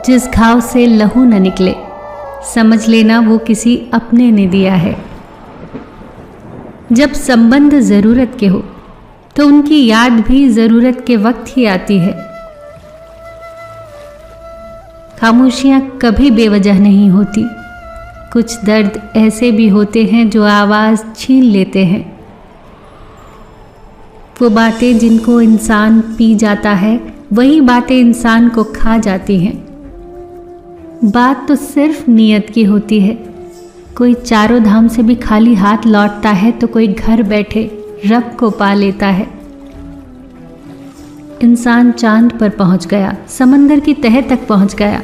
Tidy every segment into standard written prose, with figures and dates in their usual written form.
जिस घाव से लहू न निकले, समझ लेना वो किसी अपने ने दिया है। जब संबंध ज़रूरत के हो तो उनकी याद भी ज़रूरत के वक्त ही आती है। खामोशियाँ कभी बेवजह नहीं होती। कुछ दर्द ऐसे भी होते हैं जो आवाज़ छीन लेते हैं। वो बातें जिनको इंसान पी जाता है, वही बातें इंसान को खा जाती हैं। बात तो सिर्फ नीयत की होती है। कोई चारों धाम से भी खाली हाथ लौटता है तो कोई घर बैठे रब को पा लेता है। इंसान चांद पर पहुंच गया, समंदर की तह तक पहुंच गया,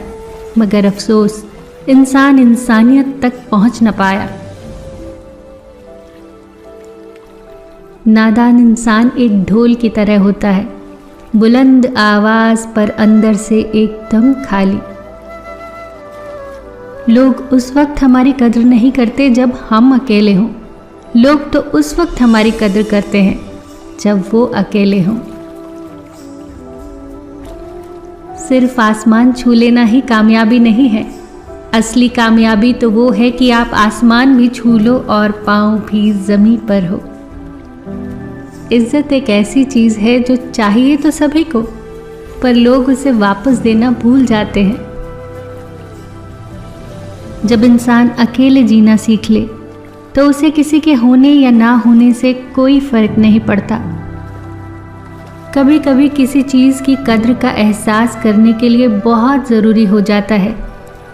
मगर अफसोस इंसान इंसानियत तक पहुंच न पाया। नादान इंसान एक ढोल की तरह होता है, बुलंद आवाज पर अंदर से एकदम खाली। लोग उस वक्त हमारी कद्र नहीं करते जब हम अकेले हों। लोग तो उस वक्त हमारी कद्र करते हैं जब वो अकेले हों। सिर्फ आसमान छू लेना ही कामयाबी नहीं है। असली कामयाबी तो वो है कि आप आसमान भी छू लो और पाँव भी ज़मीन पर हो। इज्जत एक ऐसी चीज़ है जो चाहिए तो सभी को, पर लोग उसे वापस देना भूल जाते हैं। जब इंसान अकेले जीना सीख ले तो उसे किसी के होने या ना होने से कोई फर्क नहीं पड़ता। कभी कभी किसी चीज़ की कद्र का एहसास करने के लिए बहुत ज़रूरी हो जाता है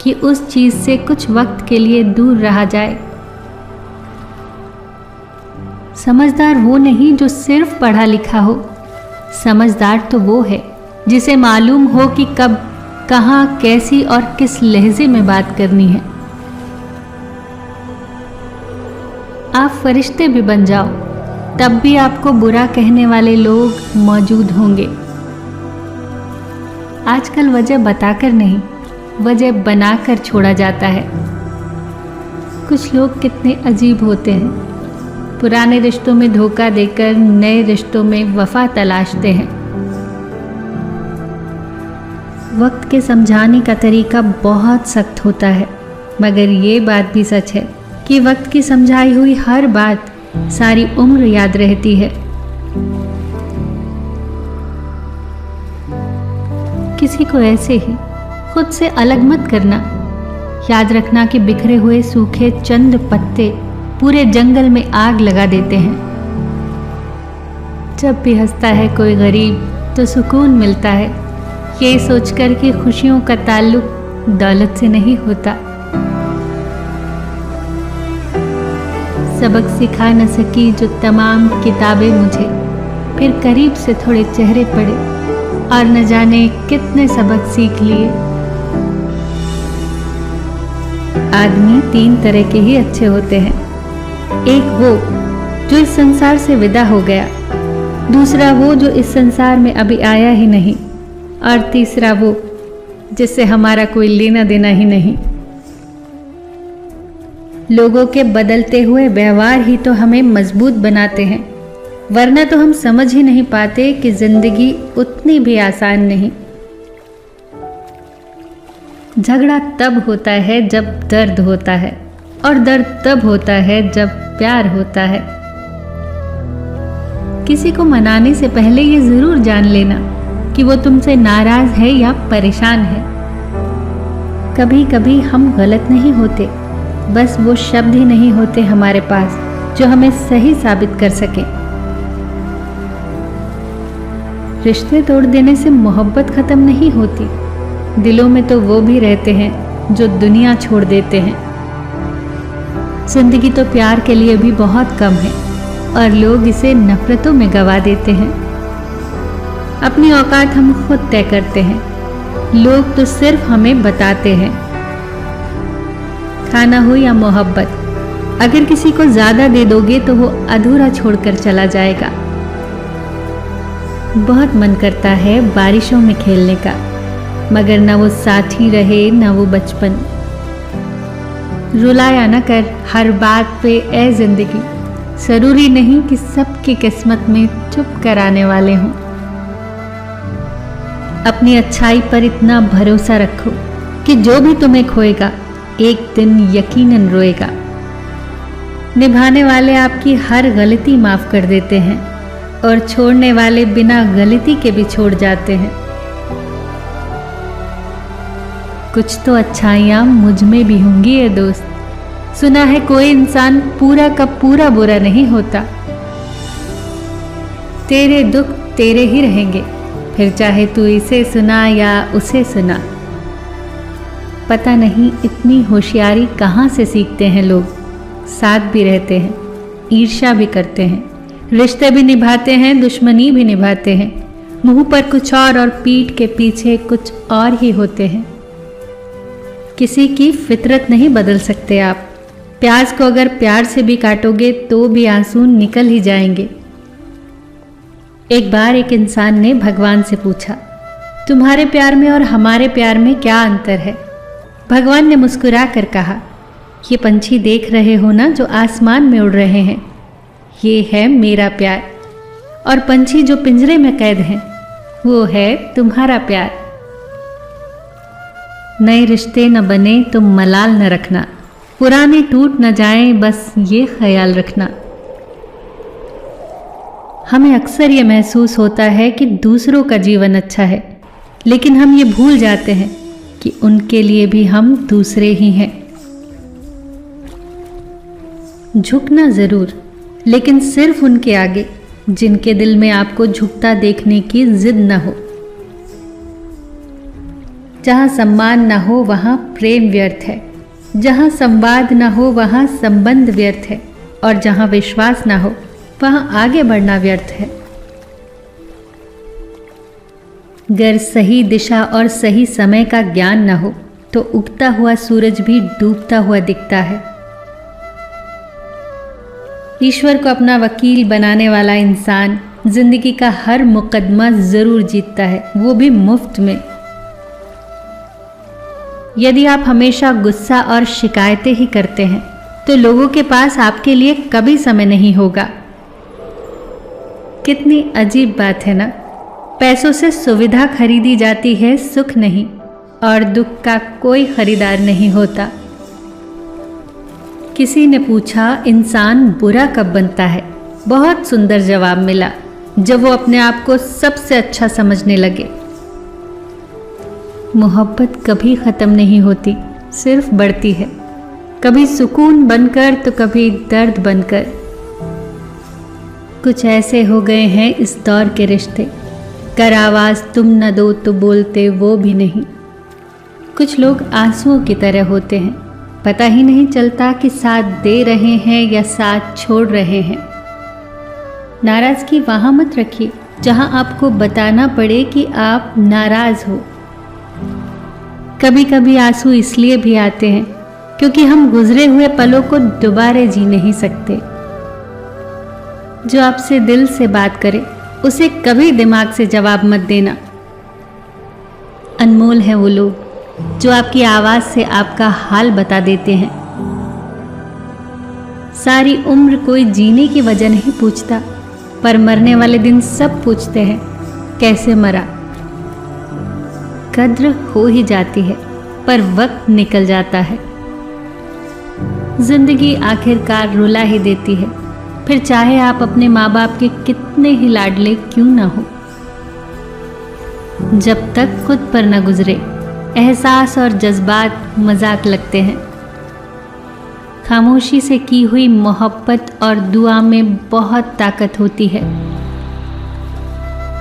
कि उस चीज़ से कुछ वक्त के लिए दूर रहा जाए। समझदार वो नहीं जो सिर्फ पढ़ा लिखा हो। समझदार तो वो है जिसे मालूम हो कि कब, कहाँ, कैसी और किस लहजे में बात करनी है। आप फरिश्ते भी बन जाओ, तब भी आपको बुरा कहने वाले लोग मौजूद होंगे। आजकल वजह बताकर नहीं, वजह बनाकर छोड़ा जाता है। कुछ लोग कितने अजीब होते हैं। पुराने रिश्तों में धोखा देकर नए रिश्तों में वफा तलाशते हैं। वक्त के समझाने का तरीका बहुत सख्त होता है, मगर ये बात भी सच है कि वक्त की समझाई हुई हर बात सारी उम्र याद रहती है। किसी को ऐसे ही खुद से अलग मत करना। याद रखना कि बिखरे हुए सूखे चंद पत्ते पूरे जंगल में आग लगा देते हैं। जब भी हंसता है कोई गरीब तो सुकून मिलता है, ये सोचकर कि खुशियों का ताल्लुक दौलत से नहीं होता। सबक सिखा न सकी जो तमाम किताबें मुझे, फिर करीब से थोड़े चेहरे पड़े और न जाने कितने सबक सीख लिए। आदमी 3 तरह के ही अच्छे होते हैं। एक वो जो इस संसार से विदा हो गया, दूसरा वो जो इस संसार में अभी आया ही नहीं, और तीसरा वो जिससे हमारा कोई लेना देना ही नहीं। लोगों के बदलते हुए व्यवहार ही तो हमें मजबूत बनाते हैं, वरना तो हम समझ ही नहीं पाते कि जिंदगी उतनी भी आसान नहीं। झगड़ा तब होता है जब दर्द होता है, और दर्द तब होता है जब प्यार होता है। किसी को मनाने से पहले ये जरूर जान लेना कि वो तुमसे नाराज है या परेशान है। कभी कभी हम गलत नहीं होते, बस वो शब्द ही नहीं होते हमारे पास जो हमें सही साबित कर सके। रिश्ते तोड़ देने से मोहब्बत खत्म नहीं होती। दिलों में तो वो भी रहते हैं जो दुनिया छोड़ देते हैं। जिंदगी तो प्यार के लिए भी बहुत कम है, और लोग इसे नफरतों में गवा देते हैं। अपनी औकात हम खुद तय करते हैं, लोग तो सिर्फ हमें बताते हैं। खाना हो या मोहब्बत, अगर किसी को ज्यादा दे दोगे तो वो अधूरा छोड़कर चला जाएगा। बहुत मन करता है बारिशों में खेलने का, मगर न वो साथी रहे न वो बचपन। रुलाया न कर हर बात पे ए जिंदगी, जरूरी नहीं कि सबकी किस्मत में चुप कराने वाले हों। अपनी अच्छाई पर इतना भरोसा रखो कि जो भी तुम्हें खोएगा एक दिन यकीनन रोएगा। निभाने वाले आपकी हर गलती माफ कर देते हैं और छोड़ने वाले बिना गलती के भी छोड़ जाते हैं। कुछ तो अच्छाइयाँ मुझ में भी होंगी ये दोस्त। सुना है कोई इंसान पूरा का पूरा बुरा नहीं होता। तेरे दुख तेरे ही रहेंगे, फिर चाहे तू इसे सुना या उसे सुना। पता नहीं इतनी होशियारी कहाँ से सीखते हैं लोग। साथ भी रहते हैं, ईर्ष्या भी करते हैं, रिश्ते भी निभाते हैं, दुश्मनी भी निभाते हैं। मुंह पर कुछ और पीठ के पीछे कुछ और ही होते हैं। किसी की फितरत नहीं बदल सकते आप। प्याज को अगर प्यार से भी काटोगे तो भी आंसू निकल ही जाएंगे। एक बार एक इंसान ने भगवान से पूछा, तुम्हारे प्यार में और हमारे प्यार में क्या अंतर है? भगवान ने मुस्कुरा कर कहा, ये पंछी देख रहे हो ना जो आसमान में उड़ रहे हैं, ये है मेरा प्यार। और पंछी जो पिंजरे में कैद हैं, वो है तुम्हारा प्यार। नए रिश्ते न बने तो मलाल न रखना, पुराने टूट न जाएं, बस ये ख्याल रखना। हमें अक्सर ये महसूस होता है कि दूसरों का जीवन अच्छा है, लेकिन हम ये भूल जाते हैं कि उनके लिए भी हम दूसरे ही हैं। झुकना जरूर, लेकिन सिर्फ उनके आगे जिनके दिल में आपको झुकता देखने की जिद न हो। जहां सम्मान न हो वहां प्रेम व्यर्थ है, जहां संवाद न हो वहां संबंध व्यर्थ है, और जहां विश्वास न हो वहां आगे बढ़ना व्यर्थ है। अगर सही दिशा और सही समय का ज्ञान न हो तो उगता हुआ सूरज भी डूबता हुआ दिखता है। ईश्वर को अपना वकील बनाने वाला इंसान जिंदगी का हर मुकदमा जरूर जीतता है, वो भी मुफ्त में। यदि आप हमेशा गुस्सा और शिकायतें ही करते हैं तो लोगों के पास आपके लिए कभी समय नहीं होगा। कितनी अजीब बात है ना, पैसों से सुविधा खरीदी जाती है, सुख नहीं, और दुख का कोई खरीदार नहीं होता। किसी ने पूछा इंसान बुरा कब बनता है? बहुत सुंदर जवाब मिला, जब वो अपने आप को सबसे अच्छा समझने लगे। मोहब्बत कभी ख़त्म नहीं होती, सिर्फ बढ़ती है, कभी सुकून बनकर तो कभी दर्द बनकर। कुछ ऐसे हो गए हैं इस दौर के रिश्ते, कर आवाज़ तुम न दो तो बोलते वो भी नहीं। कुछ लोग आंसुओं की तरह होते हैं, पता ही नहीं चलता कि साथ दे रहे हैं या साथ छोड़ रहे हैं। नाराज़गी वहाँ मत रखिए जहाँ आपको बताना पड़े कि आप नाराज़ हो। कभी कभी आंसू इसलिए भी आते हैं क्योंकि हम गुजरे हुए पलों को दोबारा जी नहीं सकते। जो आपसे दिल से बात करे उसे कभी दिमाग से जवाब मत देना। अनमोल है वो लोग जो आपकी आवाज़ से आपका हाल बता देते हैं। सारी उम्र कोई जीने की वजह नहीं पूछता, पर मरने वाले दिन सब पूछते हैं कैसे मरा। कद्र हो ही जाती है पर वक्त निकल जाता है। जिंदगी आखिरकार रुला ही देती है, फिर चाहे आप अपने माँ बाप के कितने ही लाडले क्यों ना हो। जब तक खुद पर न गुजरे एहसास और जज्बात मजाक लगते हैं। खामोशी से की हुई मोहब्बत और दुआ में बहुत ताकत होती है।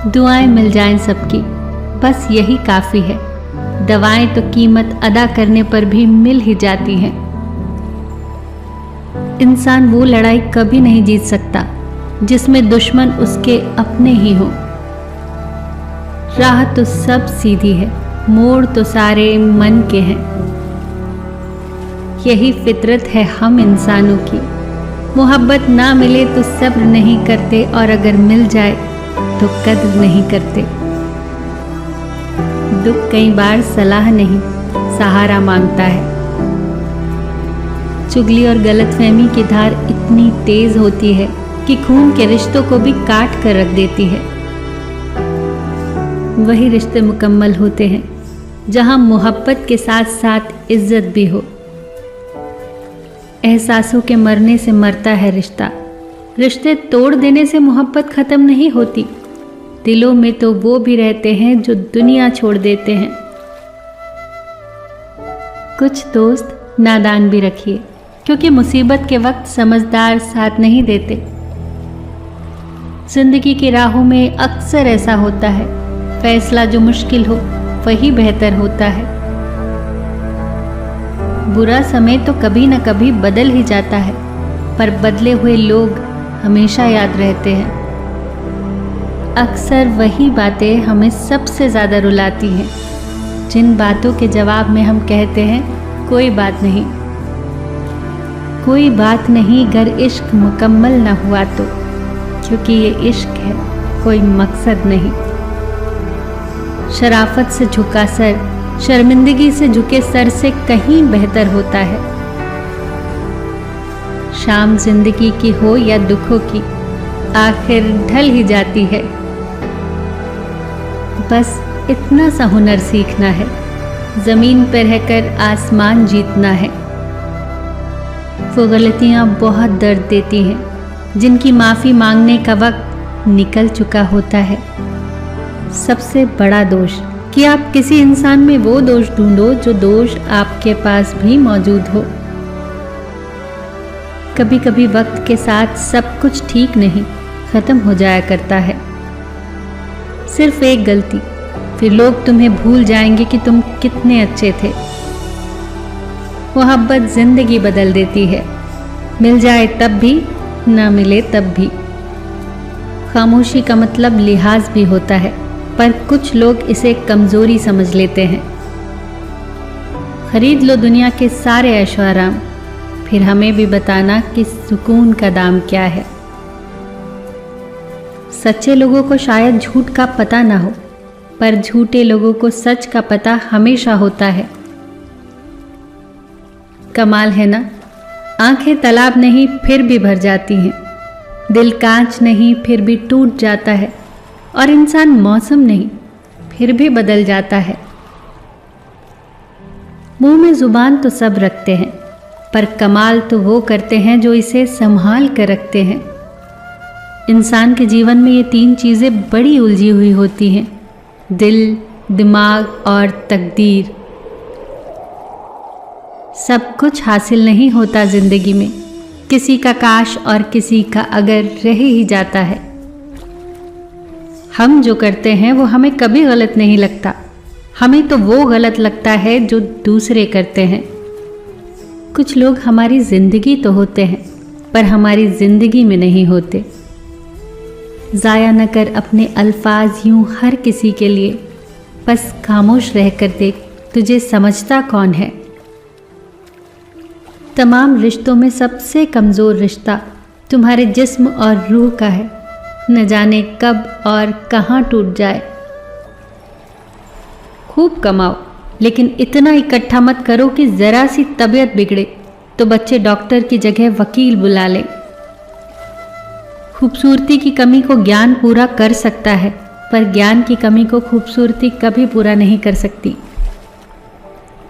दुआएं मिल जाएं सबकी, बस यही काफ़ी है। दवाएं तो कीमत अदा करने पर भी मिल ही जाती हैं। इंसान वो लड़ाई कभी नहीं जीत सकता जिसमें दुश्मन उसके अपने ही हो। राह तो सब सीधी है, मोड़ तो सारे मन के हैं। यही फितरत है हम इंसानों की। मोहब्बत ना मिले तो सब्र नहीं करते, और अगर मिल जाए तो कद्र नहीं करते। दुख कई बार सलाह नहीं सहारा मांगता है। चुगली और गलतफहमी की धार इतनी तेज होती है कि खून के रिश्तों को भी काट कर रख देती है। वही रिश्ते मुकम्मल होते हैं जहां मोहब्बत के साथ साथ इज्जत भी हो। एहसासों के मरने से मरता है रिश्ता, रिश्ते तोड़ देने से मोहब्बत खत्म नहीं होती। दिलों में तो वो भी रहते हैं जो दुनिया छोड़ देते हैं। कुछ दोस्त नादान भी रखिए, क्योंकि मुसीबत के वक्त समझदार साथ नहीं देते। जिंदगी की राहों में अक्सर ऐसा होता है, फैसला जो मुश्किल हो वही बेहतर होता है। बुरा समय तो कभी न कभी बदल ही जाता है, पर बदले हुए लोग हमेशा याद रहते हैं। अक्सर वही बातें हमें सबसे ज़्यादा रुलाती हैं, जिन बातों के जवाब में हम कहते हैं कोई बात नहीं। कोई बात नहीं अगर इश्क मुकम्मल न हुआ तो, क्योंकि ये इश्क है, कोई मकसद नहीं। शराफत से झुका सर शर्मिंदगी से झुके सर से कहीं बेहतर होता है। शाम जिंदगी की हो या दुखों की, आखिर ढल ही जाती है। बस इतना सा हुनर सीखना है, जमीन पर रहकर आसमान जीतना है। वो गलतियां बहुत दर्द देती हैं, जिनकी माफ़ी मांगने का वक्त निकल चुका होता है। सबसे बड़ा दोष कि आप किसी इंसान में वो दोष ढूंढो जो दोष आपके पास भी मौजूद हो। कभी कभी वक्त के साथ सब कुछ ठीक नहीं, खत्म हो जाया करता है। सिर्फ एक गलती, फिर लोग तुम्हें भूल जाएंगे कि तुम कितने अच्छे थे। मोहब्बत जिंदगी बदल देती है, मिल जाए तब भी, ना मिले तब भी। खामोशी का मतलब लिहाज भी होता है, पर कुछ लोग इसे कमजोरी समझ लेते हैं। खरीद लो दुनिया के सारे ऐशो आराम, फिर हमें भी बताना कि सुकून का दाम क्या है। सच्चे लोगों को शायद झूठ का पता ना हो, पर झूठे लोगों को सच का पता हमेशा होता है। कमाल है ना, आंखें तालाब नहीं फिर भी भर जाती हैं, दिल कांच नहीं फिर भी टूट जाता है, और इंसान मौसम नहीं फिर भी बदल जाता है। मुंह में जुबान तो सब रखते हैं, पर कमाल तो वो करते हैं जो इसे संभाल कर रखते हैं। इंसान के जीवन में ये तीन चीज़ें बड़ी उलझी हुई होती हैं, दिल, दिमाग और तकदीर। सब कुछ हासिल नहीं होता जिंदगी में, किसी का काश और किसी का अगर रह ही जाता है। हम जो करते हैं वो हमें कभी गलत नहीं लगता, हमें तो वो गलत लगता है जो दूसरे करते हैं। कुछ लोग हमारी ज़िंदगी तो होते हैं, पर हमारी ज़िंदगी में नहीं होते। ज़ाया न कर अपने अल्फाज यूं हर किसी के लिए, बस खामोश रह कर देख तुझे समझता कौन है। तमाम रिश्तों में सबसे कमज़ोर रिश्ता तुम्हारे जिस्म और रूह का है, न जाने कब और कहाँ टूट जाए। खूब कमाओ, लेकिन इतना इकट्ठा मत करो कि ज़रा सी तबीयत बिगड़े तो बच्चे डॉक्टर की जगह वकील बुला लें। खूबसूरती की कमी को ज्ञान पूरा कर सकता है, पर ज्ञान की कमी को खूबसूरती कभी पूरा नहीं कर सकती।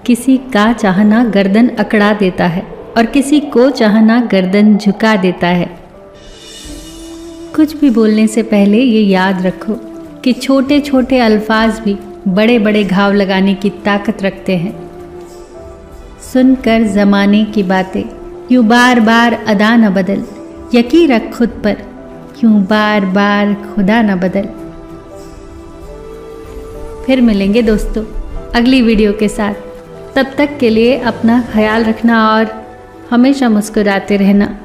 किसी का चाहना गर्दन अकड़ा देता है और किसी को चाहना गर्दन झुका देता है। कुछ भी बोलने से पहले ये याद रखो कि छोटे छोटे अल्फाज भी बड़े बड़े घाव लगाने की ताकत रखते हैं। सुनकर ज़माने की बातें यूँ बार बार अदा न बदल, यकीन रख खुद पर यूँ बार बार खुदा न बदल। फिर मिलेंगे दोस्तों अगली वीडियो के साथ। तब तक के लिए अपना ख्याल रखना और हमेशा मुस्कुराते रहना।